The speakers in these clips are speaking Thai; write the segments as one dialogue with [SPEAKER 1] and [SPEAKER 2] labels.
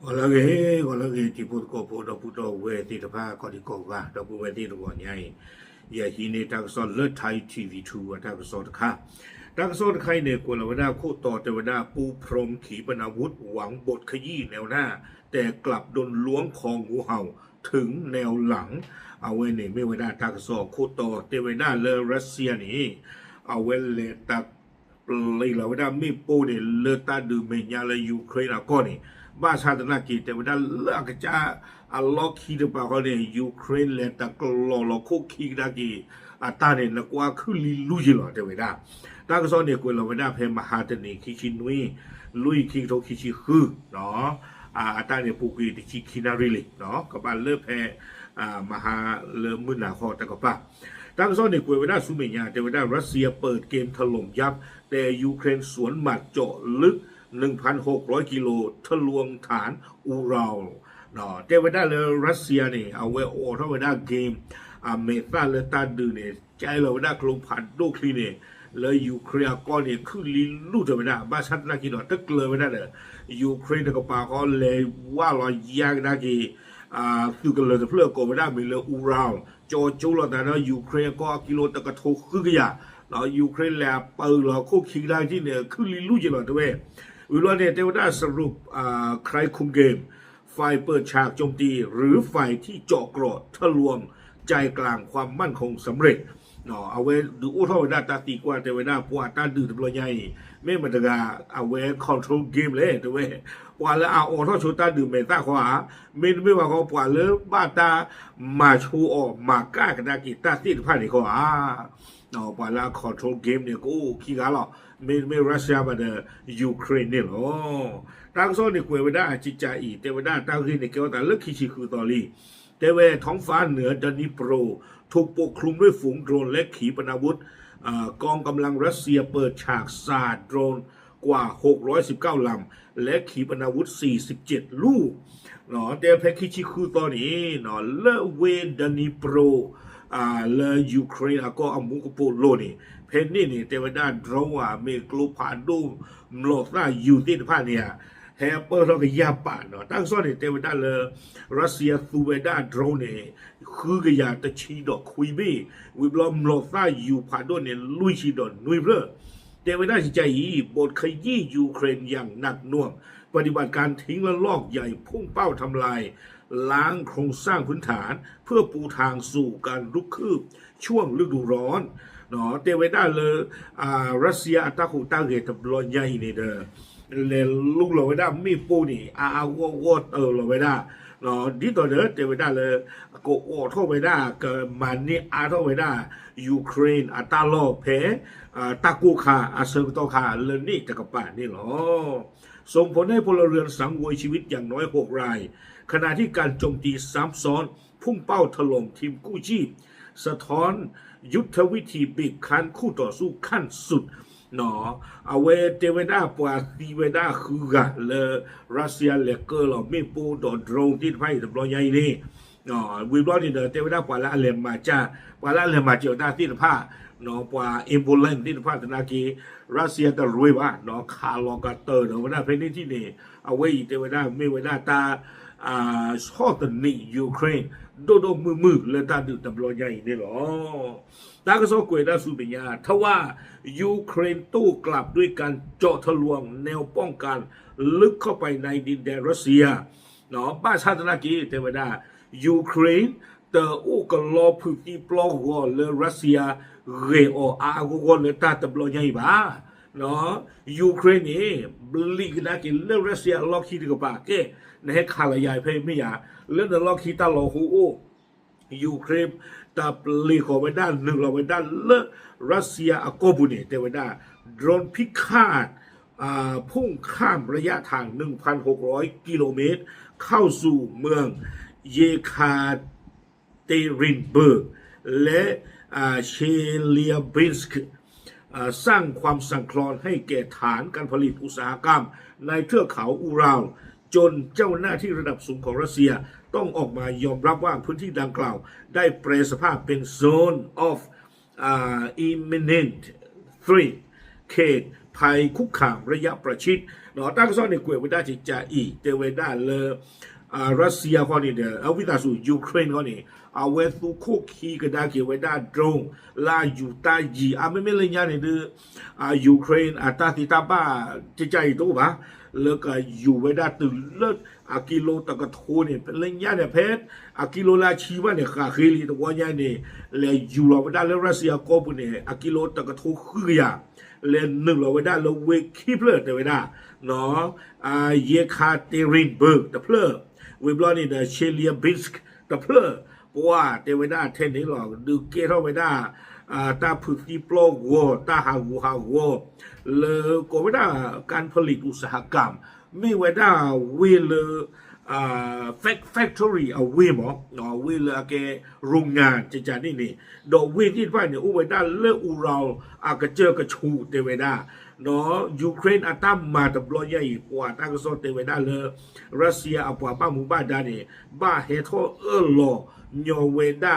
[SPEAKER 1] Golagi tiput ko po da puto we ti da pa ko di ko ga da pu we ti da ko nyai ya hi ne ta so le thai TV2 ta so ta kha ta so ta khai ne ko la wada koต่อเทวดาปูพรหมขีปนาวุธหวังบทขยี้แนวหน้าแต่กลับโดนล้วงคองูเห่าถึงแนวหลังเอาไว้เนี่ยไม่เวลาตากสอโคต่อเทวดาเลรัสเซียนี่เอาไว้เลยตากเลยเราได้ไม่โป้เนี่ยเลตาดูเมียาเลยยูเครนก็นี่บ้าชาตินากีแต่ว่าเลิกจะอัลล็อกคีดปากเขาเนี่ยยูเครนเลยตากหล่อโคคีนากีตาเนี่ยนักว่าคือลุยหล่อแต่ว่าตากสอเนี่ยกูเราได้เพมหาตนีคิชินุยลุยคิโตคิชิคือเนาะตาเนี่ยปุกีติชิคินาริลิเนาะกับบ้านเลิกแพมหาเลิมุนาคอตะกป้าตั้งซ้อนในกวยเวลาสุเมียแต่เวลารัสเซียเปิดเกมถล่มยับแต่ยูเครนสวนหมัดเจาะลึก 1,600 กิโลทะลวงฐานอูรัลเนาะแต่เวลารัสเซียเนี่ยเอาไว้โอ้ถ้าเวลาเกมเมตาเลตาดูเนี่ยใจเราเวลากลงผ่านโดคลีเนี่ยเลยยูเครนก็เนี่ยคือลิลูเวลาบ้าชัดนักกีฬาตึกเลยเวลาเนี่ยยูเครนกับปาก็เลยว่าเรายากนักกีคือกันเลยแต่เพื่อก่อไม่ได้มีเลยอูรัลจอจูเราแต่เรายูเครนก็กิโลตะกะโทคือกันอย่างเรายูเครนแล้วเปิดเราคู่คิงได้ที่เนี่ยคือลิลูจิหล่อตัวเองวิลล์เนี่ยเทวดาสรุปใครคุมเกมฝ่ายเปิดฉากโจมตีหรือฝ่ายที่เจาะกรอดทะลวงใจกลางความมั่นคงสำเร็จเนาะเอาไว้ดูอุทธรณ์ตาตีกว่าเทวดาปวดตาดื้อตัวใหญ่ไม่มันจะเอาไว้คอนโทรลเกมเลยตัวเองว่าแล้วเอาออท่อชูตาดื่มเมตาขวาไม่ว่าเขาปวดเลยบ้าตามาชูออกมาก้ากันดากีตาที่ผ่านนี่ขวาเนาะว่าแล้วคอนโทรลเกมเนี่ยกูขี้กาหรอไม่รัสเซียมาเดยูเครนเนี่ยหรอตั้งโซนในกวยเวด้าจิตใจอีเทวดาตั้งขึ้นในเกี่ยวกับเลือกคิชิคือตอรี่แต่เวท้องฟ้าเหนือดานิโปรถูกปกคลุมด้วยฝูงโดรนและขีปนาวุธกองกำลังรัสเซียเปิดฉากสาดโดรนกว่า619ลำและขีปนาวุธ47ลูกเนาะแต่แพคิชิคือตอนนี้เนาะเลเวดานิโปรเลยูเครนก็อามุกโปโลนี่เพนนี่นี่แต่ว่าด้านดรว่าเมกลูพาดูมโลดน่าอยู่ที่ผ่านเนี่ยแฮปเปอร์เราก็ยาป่าเนาะตั้งซ้อนเนี่ยแต่ว่าด้านเลยรัสเซียซูเวด้าโดรนเนี่ยคือก็อยากจะชีดอกคุยไม่วิบล้อมโลดน่าอยู่ผ่านด้วยเนี่ยลุยชีดอนนุยเพื่อแต่เวลาที่ใจบทขยี้ยูเครนอย่างหนักหน่วงปฏิบัติการทิ้งและลอกใหญ่พุ่งเป้าทำลายล้างโครงสร้างพื้นฐานเพื่อปูทางสู่การลุกคืบช่วงฤดูร้อนเนาะแต่เวลาเลยรัสเซียตาหูตาเกตบลอยใหญ่เนี่ยเด้อเลยลูกเราเวลามีปูนี่วอเราเวลาเนาะดีต่อเด้อแต่เวลาเลยก็โอ้ท่อเวลาก็มันนี่ท่อเวลายูเครนตาโลเพตากูคาเซอร์โตคาเลนี่ตะกป่านี่หรอส่งผลให้พลเรือนสังเวยชีวิตอย่างน้อย6 รายขณะที่การโจมตีซ้ำซ้อนพุ่งเป้าถล่มทีมกู้ชีพสะท้อนยุทธวิธีบีบคั้นคู่ต่อสู้ขั้นสุดเนาะเอาเวเทเวดาปวาตีเวดาคือกันเลยรัสเซียเลเกอร์เราไม่ปูต่อโดรนที่ไพ่ตะบลอยใหญ่นี่เนาะวิบลอนี่เด้อเทเวดาปวาละเลมาจ้าปวาละเลมาเจียวตาที่ผ้าเนาะปวาเอมโบเลนที่ผ้าตะนากีรัสเซียตะรวยว่าเนาะคาร์ลอกาเตอร์เนาะวันนั้นเพนนี่ที่นี่เอาไว้เทเวดาไม่เวดาตาชอบตันนี่ยูเครนโดมือเลยตาดูตะบลอยใหญ่นี่หรอตากระโซกวยดาสุบิญญาทว่ายูเครนตู้กลับด้วยการเจาะทะลวงแนวป้องกันลึกเข้าไปในดินแดนรัสเซียเนาะบ้าชาตินากีเทวดายูเครนเตออุกลอพุติปลอกวเลรัสเซียเรโออาโกเลตาตะบลอยใหญ่บ้าเนาะยูเครนนี่บลิกนากิเลรัสเซียล็อกคีดกับปากเก้ในให้ขาลายายเพย์ไม่อยากเล่นล็อกคีตาลอฮูยูเครนตาปลีขอไปด้านหนึ่งเราไปด้านเลรัสเซียอโกบุเนเตวดาโดรนพิฆาตพุ่งข้ามระยะทาง 1,600 กิโลเมตรเข้าสู่เมืองเยคาเตรินเบิร์กและเชเลียบินสกสร้างความสั่นคลอนให้แก่ฐานการผลิตอุตสาหกรรมในเทือกเขาอูรัลจนเจ้าหน้าที่ระดับสูงของรัสเซียต้องออกมายอมรับว่าพื้นที่ดังกล่าวได้แปรสภาพเป็น Zone of Imminent Threat เขต ภัยคุกคามระยะประชิดเนาะตั้งซ่อนในกวยเวดาจิจาอีเตเวดาเลรัสเซียเขานี่เด้อเอาวิตาสู่ยูเครนเขานี่เอาเวสุโคคีกระดาเกเวดาโดรนลายูตาจีไม่เลยเนี่ยเด้อยูเครนตาติตาบ้าจิจาอีตัวบ้าแล้วก็อยู่เวดาตื่นเลิศกิโลตะกะโทเนี่ยเป็นเรื่องยากเนี่ยเพชรกิโลลาชีวะเนี่ยขาเคลีตัวเนี่ยเนี่ยเลยอยู่เราเวดาแล้วรัสเซียก็ปุ่นเนี่ยกิโลตะกะโทคือยาเลยหนึ่งเราเวดาเราเวคิเพลอแต่เวดาเนาะเยคาเตรินเบิร์กแต่เพลอเวบลอนี่เดเชเลียบิสก์แต่เพลอเพราะว่าเตเวดาเทนนี่หรอกดูเกเท่าเวดาตาพึ่งที่ปลอกวัวตาหาวัวเลยก็เวดาการผลิตอุตสาหกรรมไม่เวดาเวลแฟคทอรี่เอาเวหมอเนาะเวลแกโรงงานจะนี่ดอกเวที่ว่าเนี่ยอุเวดาเลืออุเรากระเจอกระชูเตเวดาเนาะยูเครนตั้มมาตบล้อใหญ่กว่าตั้งก็โซเตเวดาเลยรัสเซียเอาป่าบ้าหมู่บ้านด้านนี่บ้าเฮโทลอยอเวดา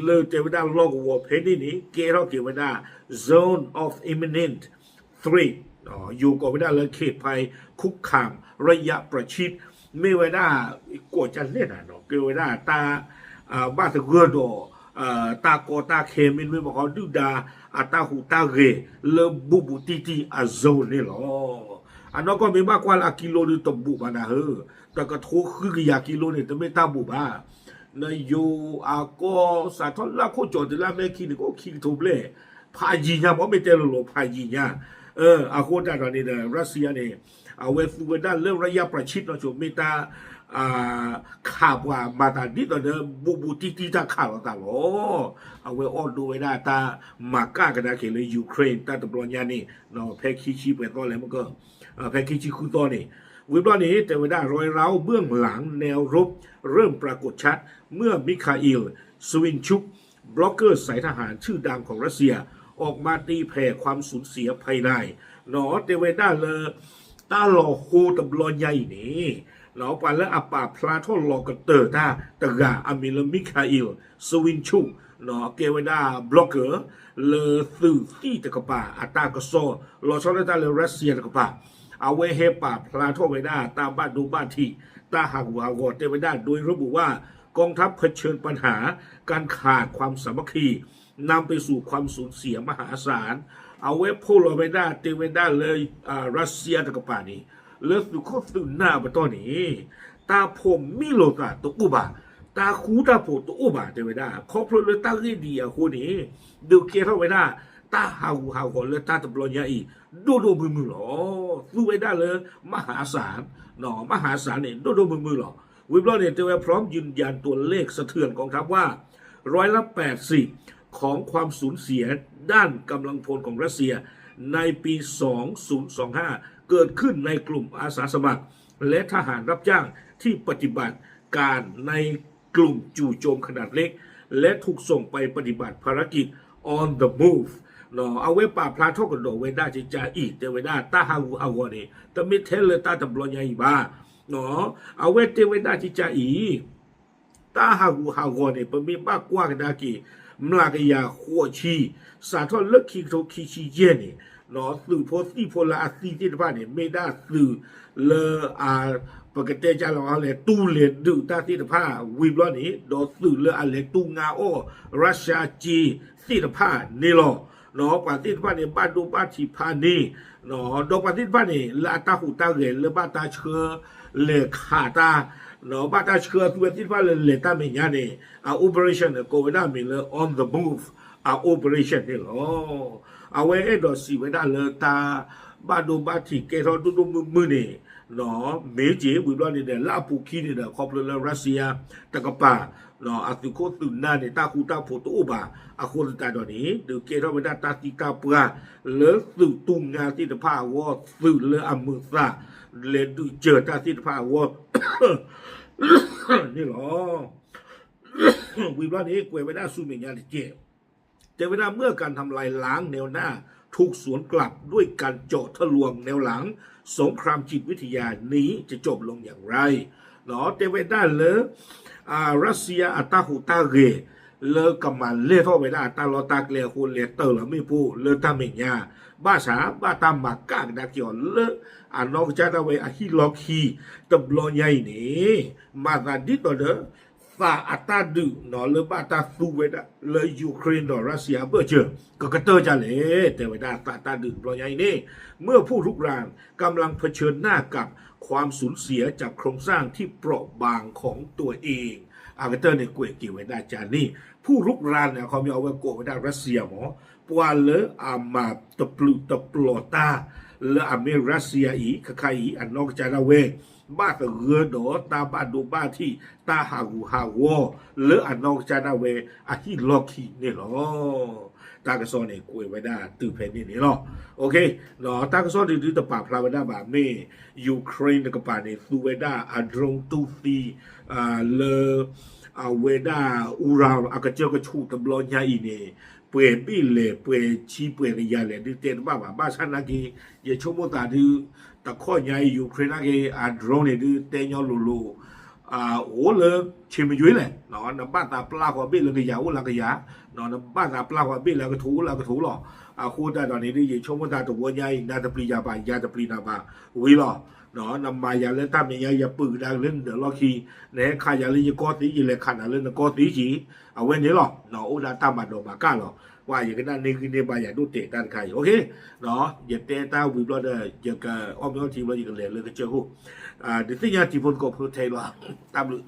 [SPEAKER 1] เลยเตเวดาลอกวัวเพนนี่เกเราเกเวดา zone of imminent threat อยู่กับเวดาเลยเขตภัยคุกคามระยะประชิดไม่เวดากดจะเล่นเนาะเกเวดาตาบ้าตะเกอดตาโกตาเคมินไม่บอกเขาดูดาตาหูตาเรเลบุตีโซนนี่หรอนั้นก็ไม่มากกว่ากิโลนึงตบบุบานะเฮ้แต่ก็ทุกคือยากิโลนี่แต่ไม่ตาบุบานายโยก็สาธารณะโคจรแต่ละแม่คิดก็คิดถูกเลยพายิญาเพราะไม่เจอหรอกพายิญาโคตรตอนนี้เนี่ยรัสเซียเนี่ยเวฟูเวด้าเรื่องระยะประชิดเราชมไม่ตาข่าวว่ามาตาดิตอนนี้บุตีตาข่าวต่างๆเวออดูเวด้าตามาก้ากันนะเขตเลยยูเครนตาตบรอนยานี่เนาะแพ้ขี้ชีเป็นต้นแล้วมันก็แพ้ขี้ชีคู่ต้นนี่วิบลอนี้แต่เวด้ารอยร้าวเบื้องหลังแนวรบเริ่มปรากฏชัดเมื่อมิคาอิลสวินชุกบล็อกเกอร์สายทหารชื่อดังของรัสเซียออกมาตีแผ่ความสูญเสียภายในเนาะแต่เวด้าเลยตาหล่อโคตบลอนใหญ่นี่เราไปแล้วปาพลาทอลอกเตอร์ตาตะกาอามิลมิคาอิลสวินชุเนาะเกวดาบล็อกเกอร์เลสื่อที่ตะกปาตากโซลอชอนตาเลรัสเซียตะกปาเอาไว้เฮปาพลาทอเวดาตามบ้านดูบ้านที่ตาหากวเตเวดาโดยระบุว่ากองทัพเผชิญปัญหาการขาดความสามัคคีนำไปสู่ความสูญเสียมหาศาลเอาไว้โพลเวดาเตเวดาเลยรัสเซียตะกปานี่เลือดสุขสุดหน้าปะตอนนี้ตาผมมิโลตาตัวอุบาตาคูตาโผตัวอุบาเตเวดาครอบครัวเลยตาเรียดีอะคนนี้ดูเกเท่าเวดาตาหาวก่อนเลยตาตะบลอนยาอีดูมือหรอสู้เวดาเลยมหาศาลหนอมหาศาลเนี่ยดูมือหรอวิบลอเนี่ยเตเวพร้อมยืนยันตัวเลขสะเทือนกองทัพว่า80%ของความสูญเสียด้านกำลังพลของรัสเซียในปี2025เกิดขึ้นในกลุ่มอาสาสมัครและทหารรับจ้างที่ปฏิบัติการในกลุ่มจู่โจมขนาดเล็กและถูกส่งไปปฏิบัติภารกิจ on the move เนาะเอาไว้ป่าพลาทอกระโดดเวด้าจะอีกแต่เวด้าตาฮาวนี่แต่ไม่เทเลตาตะบลอนใหญ่บ้าเนาะเอาไว้เทเวด้าจะอีตาฮาวนี่เป็นมีมากกว่ากันดากีมลากยาขัวชีสาทอเลิกคีโตคีชีเยนี่เนาะสื่อโพสต์โพลาซีที่บ้านเนี่ยไม่ได้สื่อเลปกติจะเราอะไรตู้เลดดูตาที่ผ้าวิบล้อนี้โดนสื่อเลอะไรตู้งาโอรัสเซียจีที่ผ้านี่หรอเนาะปาที่ผ้าเนี่ยบ้านดูบ้านที่ผ้านี่เนาะดอกปาที่ผ้าเนี่ยละตาหูตาเหรนเลบ้านตาเชื้อเลขาตาเนาะบ้านตาเชื้อตัวที่ผ้าเลตาเมียนี่operation เนี่ยโควิดมีเลย on the move operation นี่หรอเอาไว้ดอสีไว้ได้เลยตาบ้านดูบ้านที่เกทอดูมือนี่เนาะเมจิวิบลอนี่เนี่ยลาปูคีนี่เนี่ยครอบครัวรัสเซียตะกป่าเนาะตุโคตุนาเนี่ยตาคูตาโพตุอุบาโคตตาดอนี้ดูเกทอไว้ได้ตาติกาปราเลสุตุงาที่ตะพาวอสุเลอมือซาเลดูเจอตาที่ตะพาวอนี่หรอวิบลอนี่กวยไว้ได้สู้เมียนเจแต่เวลาเมื่อการทำลายล้างแนวหน้าถูกสวนกลับด้วยการเจาะทะลวงแนวหลังสงครามจิตวิทยานี้จะจบลงอย่างไรเนาะแต่เวลาเลยรัสเซียตาหูตาเร เลกำมันเล่ท่อไปได้ตาลอตากเลคุณเลเตอร์แล้วไม่พูเลตาเมียบ้าสาบ้าตามหมากกากดักเกี่ยวเลอ่านอกจากเอาไว้อาฮิล็อกฮีตบลอใหญ่นี่มาตาดิตัวเด้อฟาอัตาดูนอเลบ้าตาสูเวดาเลยูเครนดอรัสเซียเบอร์เจอก็กระเตอร์จะเลยแต่เวลาตาดูปลอใหญ่นี่เมื่อผู้รุกรานกำลังเผชิญหน้ากับความสูญเสียจากโครงสร้างที่เปราะบางของตัวเองอากาเตอร์ในกวยกิเวดาจานี่ผู้รุกรานเนี่ยเขามีเอาไว้โกเวดารัสเซียหมอปวาเลอามาตะปลุตะปลอตาเลอเมรัสเซียอีขคายอีอันนอกจากเวบ้าตะเรือดอตาบ้าดูบ้าที่ตาหาหูหาวอเลออันนอกจากเวอาฮิล็อกฮีเนี่ยหรอตากระซอนเนี่ยกวยไว้ได้ตื่นเพนนี่หรอโอเคหรอตากระซอนดื้อตะป่าพลาไว้ได้แบบนี้ยูเครนกับป่าเนี่ยซูไว้ได้อัดรงตูซีเลอเวด้าอูราวอากาเจ้าก็ชูตะบลอนยาอีเนี่ยเปลี่ยนปีเลยเปลี่ยนชีเปลี่ยนยาเลยดื้อเต้นบ้าฉันนักเยชโมตาดื้อตะข้อยายูเครนนักอัดรงเนี่ยดื้อเต้นยอลูโอ้เลยเชื่อไม่ยุ่ยเลยเนาะน้ำบ้านตาปลากว่าบิลเลยก็ยาวละก็ยาเนาะน้ำบ้านตาปลากว่าบิลแล้วก็ถูหรอคู่ได้ตอนนี้ดื้อเยชโมตาตัวใหญ่นาตะปลียาบายาตะปลีนาบาวิหรอเนาะนำมายาเล่นตามยาปืนดังเล่นเดี๋ยวล็อกคีเนี่ยขายาเล่นก็ตีจีเลยขันเล่นก็ตีจีเอาไว้เนี่ยหรอเนาะอุดาตามมาโดมาก้าหรอว่าอย่างนั้นนี่คือเนี่ยบายาดูเตะด้านใครโอเคเนาะอย่าเตะตาวิบล้อเด้ออย่ากับอ้อมย้อนทีมเราอย่างเลยเลยก็เจอหูเดี๋ยวที่ยาจีบนกบเพื่อไทยว่าตามเลย